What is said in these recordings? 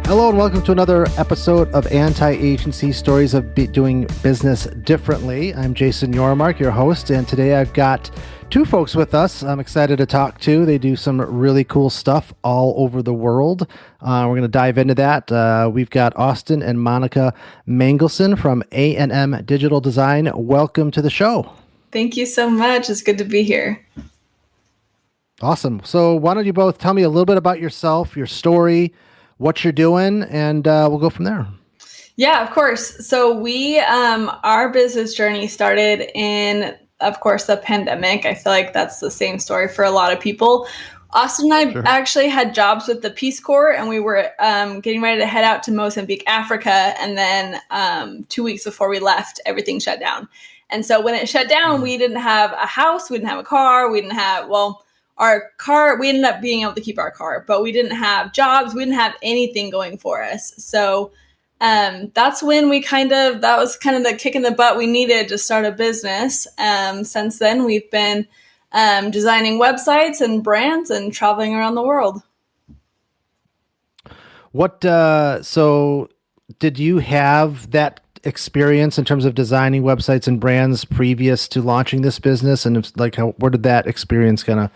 Hello and welcome to another episode of Anti-Agency Stories of Doing Business Differently. I'm Jason Yormark, your host, and today I've got two folks with us I'm excited to talk to. They do some really cool stuff all over the world. We're going to dive into that. We've got Austin and Monica Mangelson from A&M Digital Design. Welcome to the show. Thank you so much. It's good to be here. Awesome. So why don't you both tell me a little bit about yourself, your story, what you're doing, and we'll go from there. Yeah, of course. So our business journey started in, of course, the pandemic. I feel like that's the same story for a lot of people. Austin and I actually had jobs with the Peace Corps, and we were getting ready to head out to Mozambique, Africa. And then 2 weeks before we left, everything shut down. And so when it shut down, we didn't have a house, we didn't have a car, our car, we ended up being able to keep our car, but we didn't have jobs. We didn't have anything going for us. So that's when that was kind of the kick in the butt we needed to start a business. Since then, we've been designing websites and brands and traveling around the world. So did you have that experience in terms of designing websites and brands previous to launching this business? And where did that experience kind of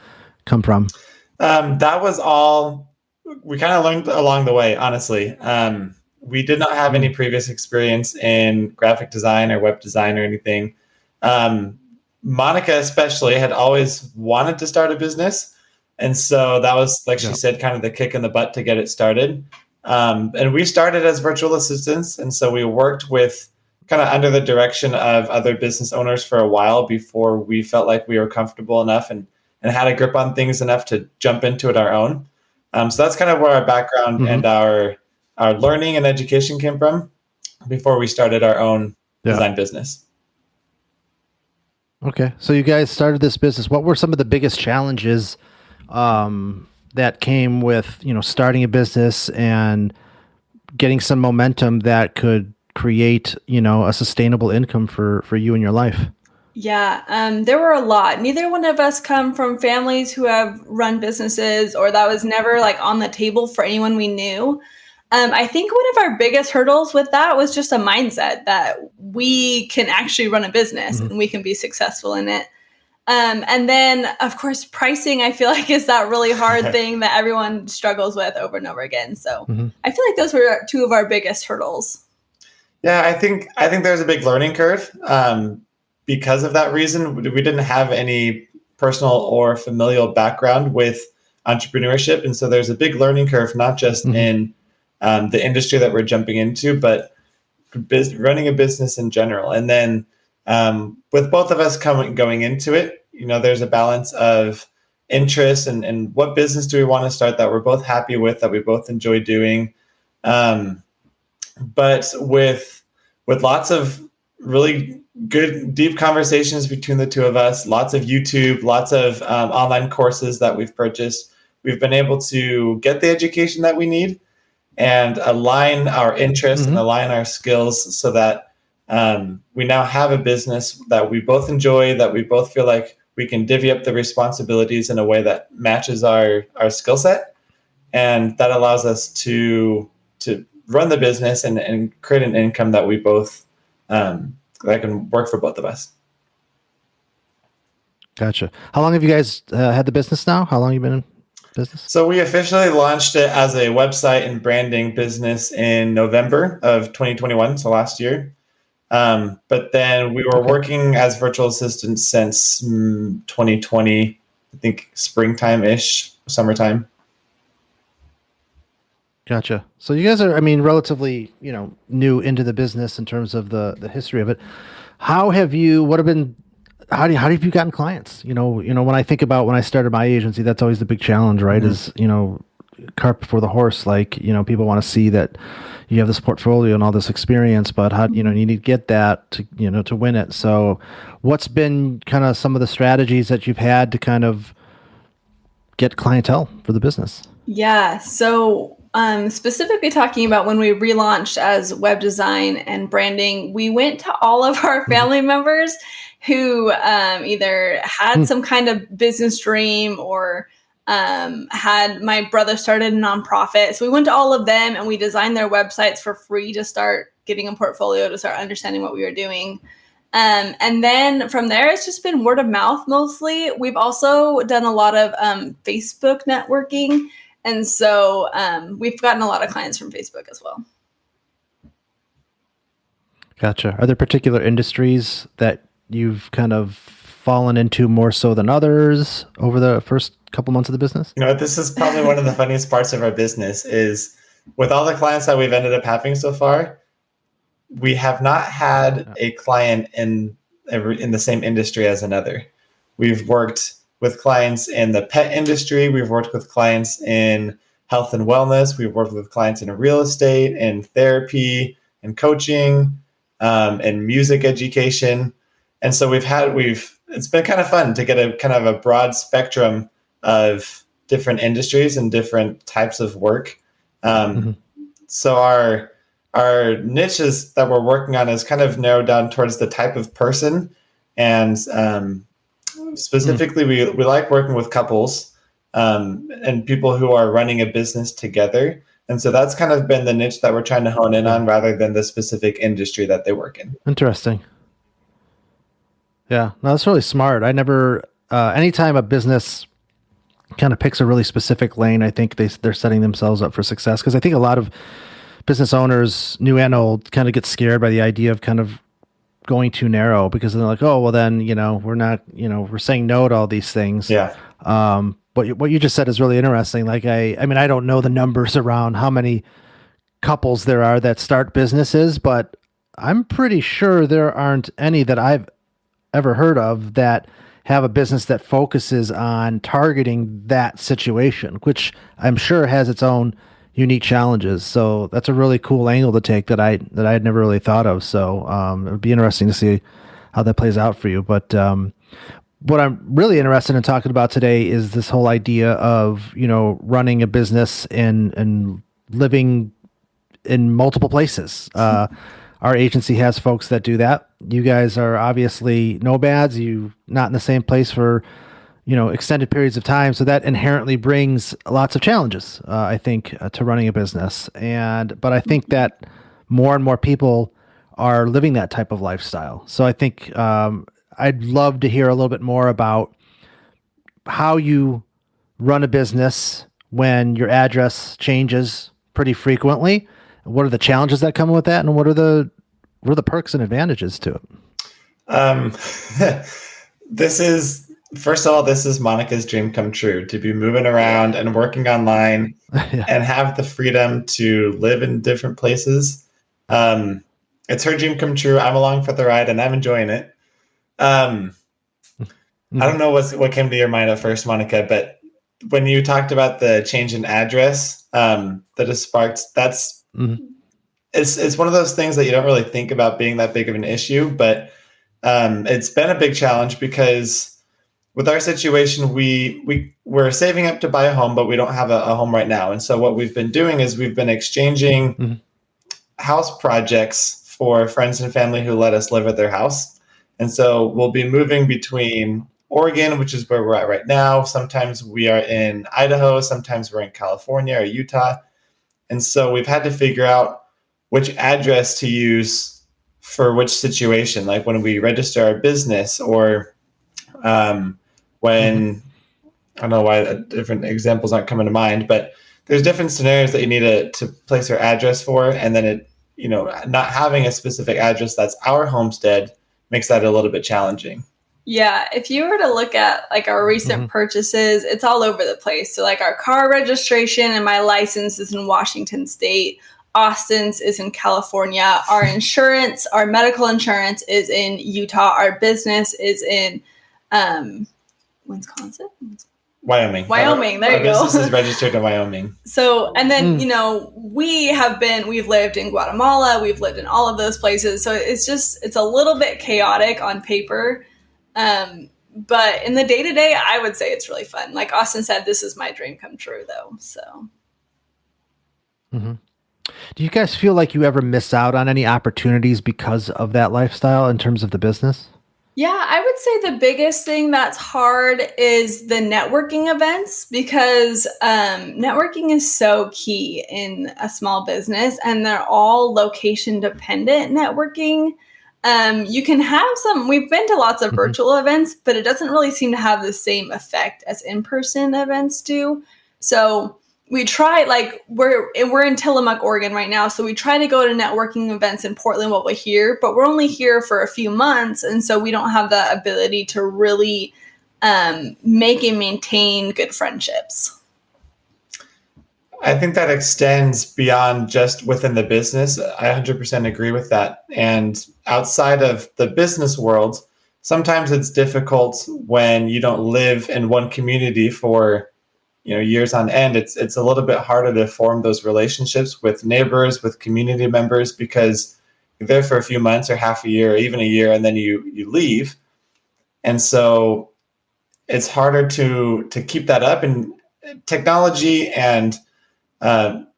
come from? That was all we kind of learned along the way, honestly. We did not have any previous experience in graphic design or web design or anything. Monica especially had always wanted to start a business. And so that was, like she said, kind of the kick in the butt to get it started. And we started as virtual assistants. And so we worked with kind of under the direction of other business owners for a while before we felt like we were comfortable enough and had a grip on things enough to jump into it our own. So that's kind of where our background and our learning and education came from before we started our own design business. Okay. So you guys started this business. What were some of the biggest challenges that came with, starting a business and getting some momentum that could create, a sustainable income for you and your life? Yeah, there were a lot. Neither one of us come from families who have run businesses, or that was never on the table for anyone we knew. I think one of our biggest hurdles with that was just a mindset that we can actually run a business and we can be successful in it. And then, of course, pricing, I feel like, is that really hard thing that everyone struggles with over and over again. So I feel like those were two of our biggest hurdles. Yeah, I think there's a big learning curve. Because of that reason, we didn't have any personal or familial background with entrepreneurship. And so there's a big learning curve, not just in the industry that we're jumping into, but running a business in general. And then with both of us going into it, there's a balance of interest and what business do we want to start that we're both happy with, that we both enjoy doing. But with lots of really good, deep conversations between the two of us, lots of YouTube, lots of online courses that we've purchased, we've been able to get the education that we need and align our interests and align our skills so that we now have a business that we both enjoy, that we both feel like we can divvy up the responsibilities in a way that matches our skill set. And that allows us to run the business and create an income that we both that can work for both of us. Gotcha. How long have you guys had the business now? How long have you been in business? So we officially launched it as a website and branding business in November of 2021, so last year. But then we were working as virtual assistants since 2020, I think springtime-ish, summertime. Gotcha. So you guys are, relatively, new into the business in terms of the history of it. How have you gotten clients? When I think about when I started my agency, that's always the big challenge, right? Is, cart before the horse. People want to see that you have this portfolio and all this experience, but how, you need to get that to, to win it. So what's been kind of some of the strategies that you've had to kind of get clientele for the business? Yeah. So specifically talking about when we relaunched as web design and branding, we went to all of our family members who either had some kind of business dream or had my brother started a nonprofit. So we went to all of them and we designed their websites for free to start getting a portfolio, to start understanding what we were doing. And then from there, it's just been word of mouth mostly. We've also done a lot of Facebook networking. And so we've gotten a lot of clients from Facebook as well. Gotcha. Are there particular industries that you've kind of fallen into more so than others over the first couple months of the business? This is probably one of the funniest parts of our business is with all the clients that we've ended up having so far, we have not had a client in the same industry as another. We've worked with clients in the pet industry. We've worked with clients in health and wellness. We've worked with clients in real estate and therapy and coaching and music education. And so it's been kind of fun to get a kind of a broad spectrum of different industries and different types of work. So our niches that we're working on is kind of narrowed down towards the type of person. And specifically, we like working with couples and people who are running a business together. And so that's kind of been the niche that we're trying to hone in on rather than the specific industry that they work in. Interesting. Yeah, no, that's really smart. I never, anytime a business kind of picks a really specific lane, I think they're setting themselves up for success. Because I think a lot of business owners, new and old, kind of get scared by the idea of kind of going too narrow, because they're like, oh, well then, we're not, we're saying no to all these things. Yeah. But what you just said is really interesting. Like, I mean, I don't know the numbers around how many couples there are that start businesses, but I'm pretty sure there aren't any that I've ever heard of that have a business that focuses on targeting that situation, which I'm sure has its own unique challenges. So that's a really cool angle to take that I had never really thought of. So it would be interesting to see how that plays out for you. But what I'm really interested in talking about today is this whole idea of, running a business and living in multiple places. Our agency has folks that do that. You guys are obviously nomads. You not in the same place for, extended periods of time. So that inherently brings lots of challenges, I think, to running a business. But I think that more and more people are living that type of lifestyle. So I think I'd love to hear a little bit more about how you run a business when your address changes pretty frequently. What are the challenges that come with that, and what are the perks and advantages to it? First of all, this is Monica's dream come true, to be moving around and working online and have the freedom to live in different places. It's her dream come true. I'm along for the ride and I'm enjoying it. I don't know what came to your mind at first, Monica, but when you talked about the change in address, that has sparked, that's, it's one of those things that you don't really think about being that big of an issue, but it's been a big challenge because with our situation, we're saving up to buy a home, but we don't have a home right now. And so what we've been doing is we've been exchanging house projects for friends and family who let us live at their house. And so we'll be moving between Oregon, which is where we're at right now. Sometimes we are in Idaho. Sometimes we're in California or Utah. And so we've had to figure out which address to use for which situation, like when we register our business or when, I don't know why different examples aren't coming to mind, but there's different scenarios that you need to place your address for. And then it, not having a specific address that's our homestead makes that a little bit challenging. Yeah, if you were to look at like our recent purchases, it's all over the place. So like our car registration and my license is in Washington State. Austin's is in California. Our insurance, our medical insurance is in Utah. Our business is in Wisconsin? Wyoming. There you go. Our business is registered in Wyoming. So, and then, we've lived in Guatemala. We've lived in all of those places. So it's a little bit chaotic on paper. But in the day-to-day, I would say it's really fun. Like Austin said, this is my dream come true though. So. Do you guys feel like you ever miss out on any opportunities because of that lifestyle in terms of the business? Yeah, I would say the biggest thing that's hard is the networking events because networking is so key in a small business and they're all location dependent networking. You can have we've been to lots of Mhm. virtual events, but it doesn't really seem to have the same effect as in-person events do. So we try, like, we're in Tillamook, Oregon right now, so we try to go to networking events in Portland while we're here, but we're only here for a few months, and so we don't have the ability to really make and maintain good friendships. I think that extends beyond just within the business. I 100% agree with that. And outside of the business world, sometimes it's difficult when you don't live in one community for years on end. It's a little bit harder to form those relationships with neighbors, with community members, because you're there for a few months or half a year or even a year, and then you leave. And so it's harder to keep that up. And technology and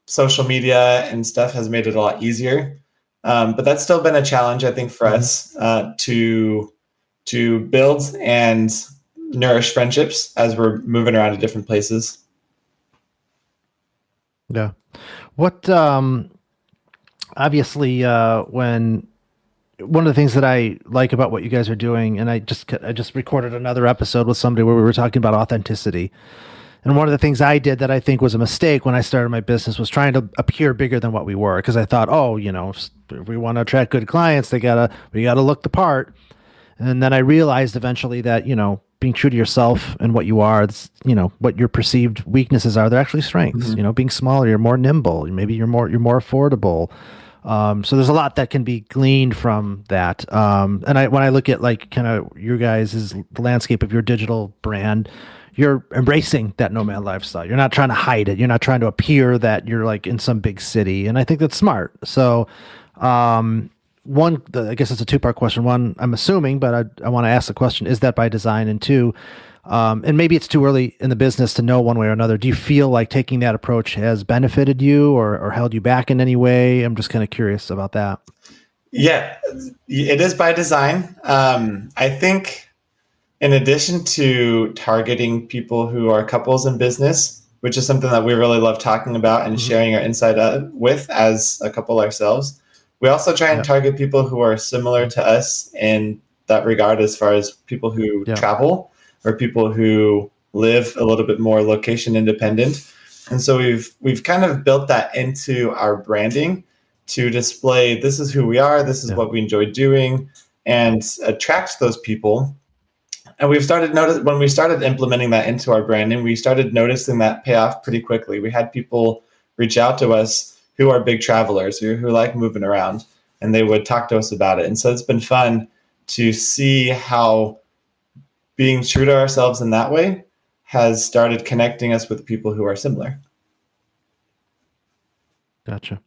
social media and stuff has made it a lot easier. But that's still been a challenge, I think, for us to build and nourish friendships as we're moving around to different places. Yeah. What, obviously, when one of the things that I like about what you guys are doing, and I just recorded another episode with somebody where we were talking about authenticity. And one of the things I did that I think was a mistake when I started my business was trying to appear bigger than what we were. Because I thought, oh, if we want to attract good clients, we gotta look the part. And then I realized eventually that, being true to yourself and what you are, what your perceived weaknesses are, they're actually strengths. Mm-hmm. Being smaller, you're more nimble. Maybe you're more affordable. So there's a lot that can be gleaned from that. And when I look at like kind of your guys' the landscape of your digital brand, you're embracing that nomad lifestyle. You're not trying to hide it. You're not trying to appear that you're like in some big city. And I think that's smart. So, I guess it's a two-part question. One, I'm assuming, but I want to ask the question, is that by design? And two, and maybe it's too early in the business to know one way or another. Do you feel like taking that approach has benefited you or held you back in any way? I'm just kind of curious about that. Yeah, it is by design. I think in addition to targeting people who are couples in business, which is something that we really love talking about and sharing our insight with as a couple ourselves, we also try and target people who are similar to us in that regard, as far as people who travel or people who live a little bit more location independent. And so we've kind of built that into our branding to display, this is who we are, this is what we enjoy doing, and attract those people. And we've started when we started implementing that into our branding, we started noticing that pay off pretty quickly. We had people reach out to us who are big travelers, who like moving around, and they would talk to us about it. And so it's been fun to see how being true to ourselves in that way has started connecting us with people who are similar. Gotcha.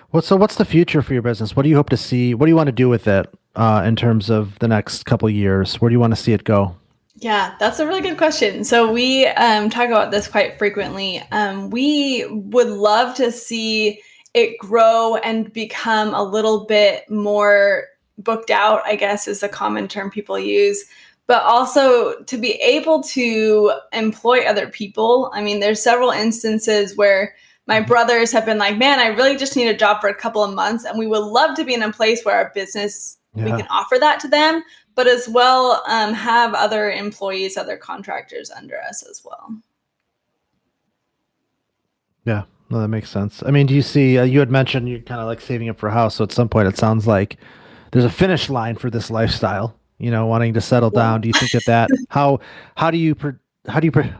What's the future for your business? What do you hope to see? What do you want to do with it in terms of the next couple of years? Where do you want to see it go? Yeah, that's a really good question. So we talk about this quite frequently. We would love to see it grow and become a little bit more booked out, I guess is a common term people use, but also to be able to employ other people. I mean, there's several instances where my brothers have been like, man, I really just need a job for a couple of months. And we would love to be in a place where our business, we can offer that to them, but as well have other employees, other contractors under us as well. Yeah, no, that makes sense. I mean, do you see, you had mentioned you're kind of like saving up for a house. So at some point it sounds like there's a finish line for this lifestyle, wanting to settle down. Do you think how do you,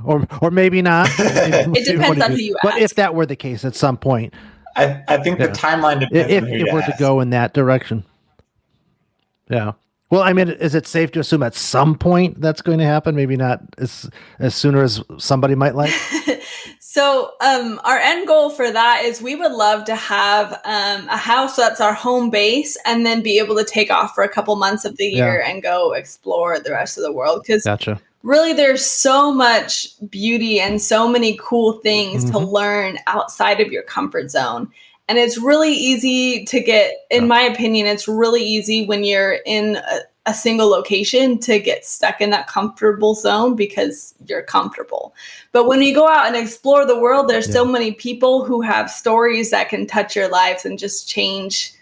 or maybe not, It depends on who you ask. But if that were the case at some point, I think the timeline depends if on who it you were ask. to go in that direction. Yeah. Well, I mean, is it safe to assume at some point that's going to happen? Maybe not as sooner as somebody might like. So our end goal for that is we would love to have a house that's our home base and then be able to take off for a couple months of the year and go explore the rest of the world. Because really, there's so much beauty and so many cool things to learn outside of your comfort zone. And it's really easy to get, in my opinion, it's really easy when you're in a single location to get stuck in that comfortable zone because you're comfortable. But when you go out and explore the world, there's so many people who have stories that can touch your lives and just change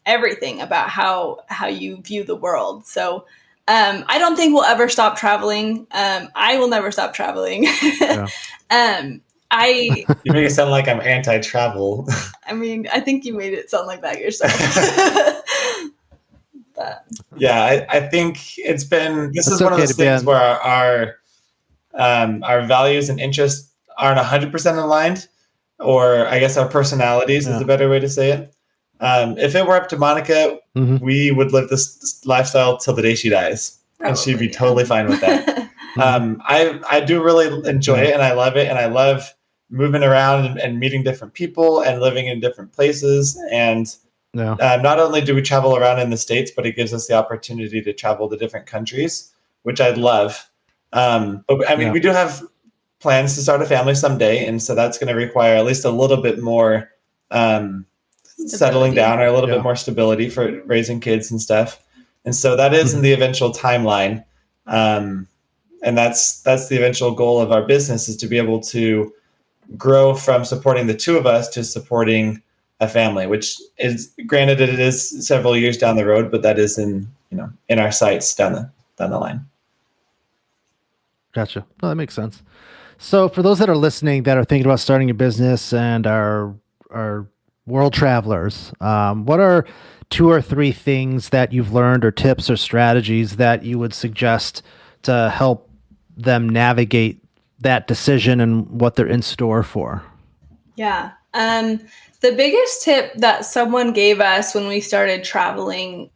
everything about how you view the world. So I don't think we'll ever stop traveling. I will never stop traveling. Yeah. You make it sound like I'm anti-travel. I mean, I think you made it sound like that yourself. But yeah, I think this is one of those things where our values and interests aren't 100% aligned, or I guess our personalities is a better way to say it. If it were up to Monica, we would live this lifestyle till the day she dies. Probably, and she'd be totally fine with that. I do really enjoy it, and I love it, and I love moving around and meeting different people and living in different places. And not only do we travel around in the States, but it gives us the opportunity to travel to different countries, which I love. But I mean, we do have plans to start a family someday, and so that's going to require at least a little bit more settling down, or a little bit more stability for raising kids and stuff. And so that is in the eventual timeline. And that's the eventual goal of our business, is to be able to grow from supporting the two of us to supporting a family, which is, granted, it is several years down the road, but that is in our sights down the line. Gotcha. Well, that makes sense. So for those that are listening that are thinking about starting a business and are world travelers, what are 2 or 3 things that you've learned, or tips or strategies that you would suggest to help them navigate that decision and what they're in store for? Yeah. The biggest tip that someone gave us when we started traveling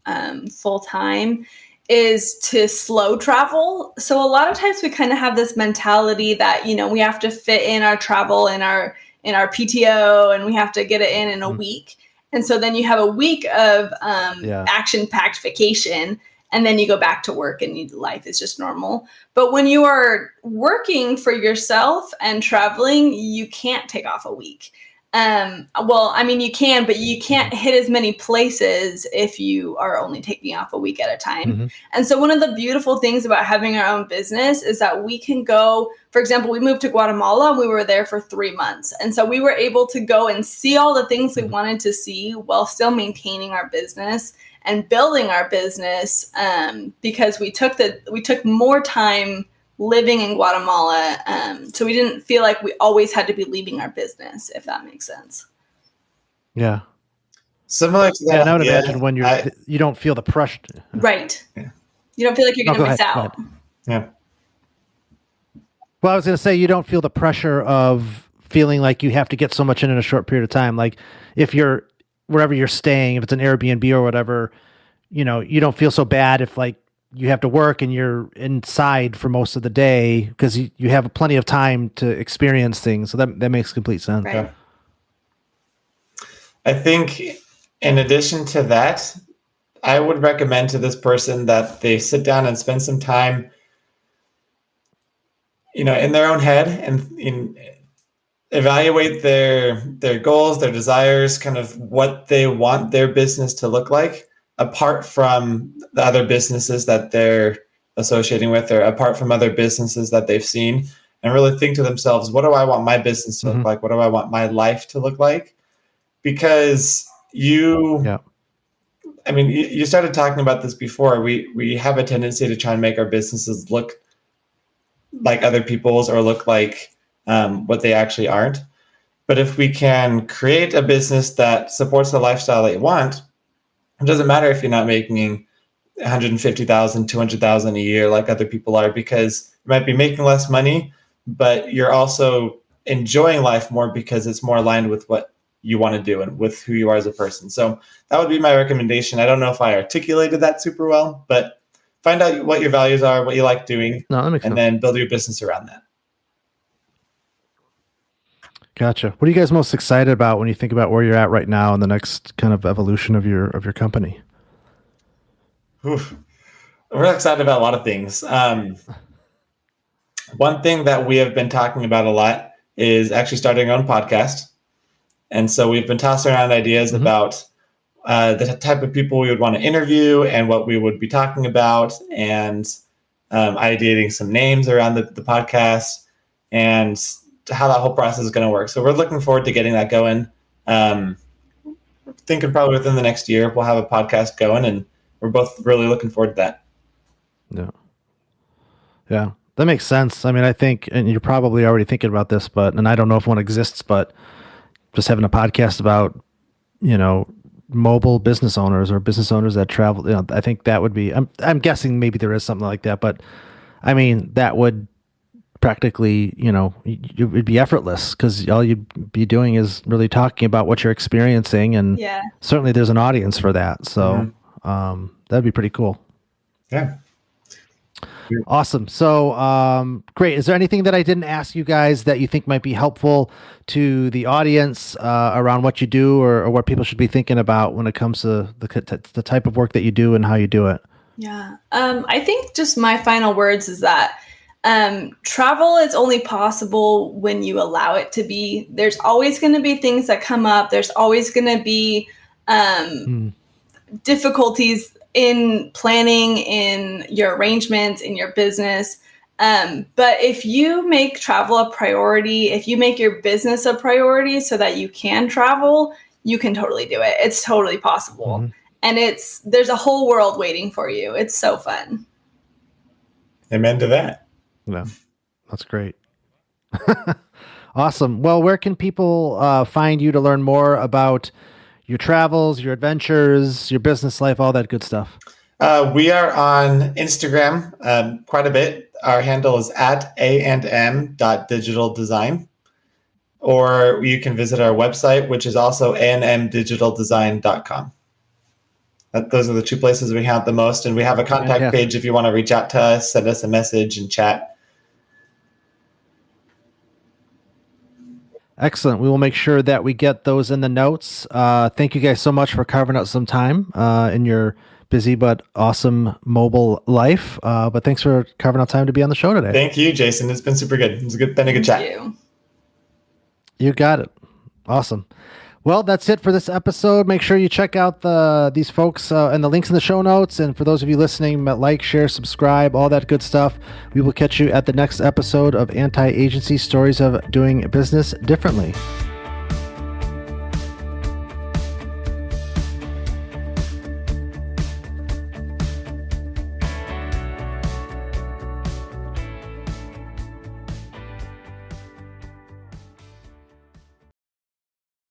full time is to slow travel. So a lot of times we kind of have this mentality that, we have to fit in our travel in our PTO, and we have to get it in a week. And so then you have a week of action-packed vacation, and then you go back to work and life is just normal. But when you are working for yourself and traveling, you can't take off a week. Well, I mean, you can, but you can't hit as many places if you are only taking off a week at a time. And so one of the beautiful things about having our own business is that we can go, for example, we moved to Guatemala and we were there for 3 months. And so we were able to go and see all the things we wanted to see while still maintaining our business and building our business, because we took more time living in Guatemala. So we didn't feel like we always had to be leaving our business, if that makes sense. Yeah. Similar to that. Yeah, and I would imagine when you don't feel the pressure. Right. Yeah. You don't feel like you're going to miss out. Yeah. Well, I was going to say, you don't feel the pressure of feeling like you have to get so much in a short period of time. Like if you're wherever you're staying, if it's an Airbnb or whatever, you don't feel so bad if like you have to work and you're inside for most of the day, because you have plenty of time to experience things. So that makes complete sense. Right. Yeah. I think in addition to that, I would recommend to this person that they sit down and spend some time, in their own head, and evaluate their goals, their desires, kind of what they want their business to look like, apart from the other businesses that they're associating with, or apart from other businesses that they've seen, and really think to themselves, what do I want my business to look like? What do I want my life to look like? Because you started talking about this before. We have a tendency to try and make our businesses look like other people's, or look like what they actually aren't. But if we can create a business that supports the lifestyle that you want, it doesn't matter if you're not making $150,000, $200,000 a year like other people are, because you might be making less money, but you're also enjoying life more because it's more aligned with what you want to do and with who you are as a person. So that would be my recommendation. I don't know if I articulated that super well, but find out what your values are, what you like doing, and then build your business around that. Gotcha. What are you guys most excited about when you think about where you're at right now and the next kind of evolution of your company? Oof. We're excited about a lot of things. One thing that we have been talking about a lot is actually starting our own podcast. And so we've been tossing around ideas about the type of people we would want to interview and what we would be talking about, and ideating some names around the podcast and how that whole process is going to work. So we're looking forward to getting that going. Thinking probably within the next year we'll have a podcast going, and we're both really looking forward to that. Yeah, that makes sense. I mean, I think, and you're probably already thinking about this, and I don't know if one exists, but just having a podcast about, mobile business owners or business owners that travel, I think that would be, I'm guessing maybe there is something like that, but I mean, that would practically, it would be effortless because all you'd be doing is really talking about what you're experiencing. And certainly there's an audience for that. So that'd be pretty cool. Yeah. Awesome. So, great. Is there anything that I didn't ask you guys that you think might be helpful to the audience around what you do or what people should be thinking about when it comes to the type of work that you do and how you do it? Yeah. I think just my final words is that travel is only possible when you allow it to be. There's always going to be things that come up. There's always going to be difficulties in planning, in your arrangements, in your business. But if you make travel a priority, if you make your business a priority so that you can travel, you can totally do it. It's totally possible. And there's a whole world waiting for you. It's so fun. Amen to that. Yeah, that's great. Awesome. Well, where can people find you to learn more about your travels, your adventures, your business life, all that good stuff? We are on Instagram quite a bit. Our handle is at A&M Digital Design. Or you can visit our website, which is also ANMDigitalDesign.com. Those are the two places we have the most. And we have a contact page if you want to reach out to us, send us a message and chat. Excellent. We will make sure that we get those in the notes. Thank you guys so much for carving out some time in your busy but awesome mobile life. But thanks for carving out time to be on the show today. Thank you, Jason. It's been super good. It's been a good chat. You got it. Awesome. Well, that's it for this episode. Make sure you check out these folks and the links in the show notes. And for those of you listening, like, share, subscribe, all that good stuff. We will catch you at the next episode of Anti-Agency Stories of Doing Business Differently.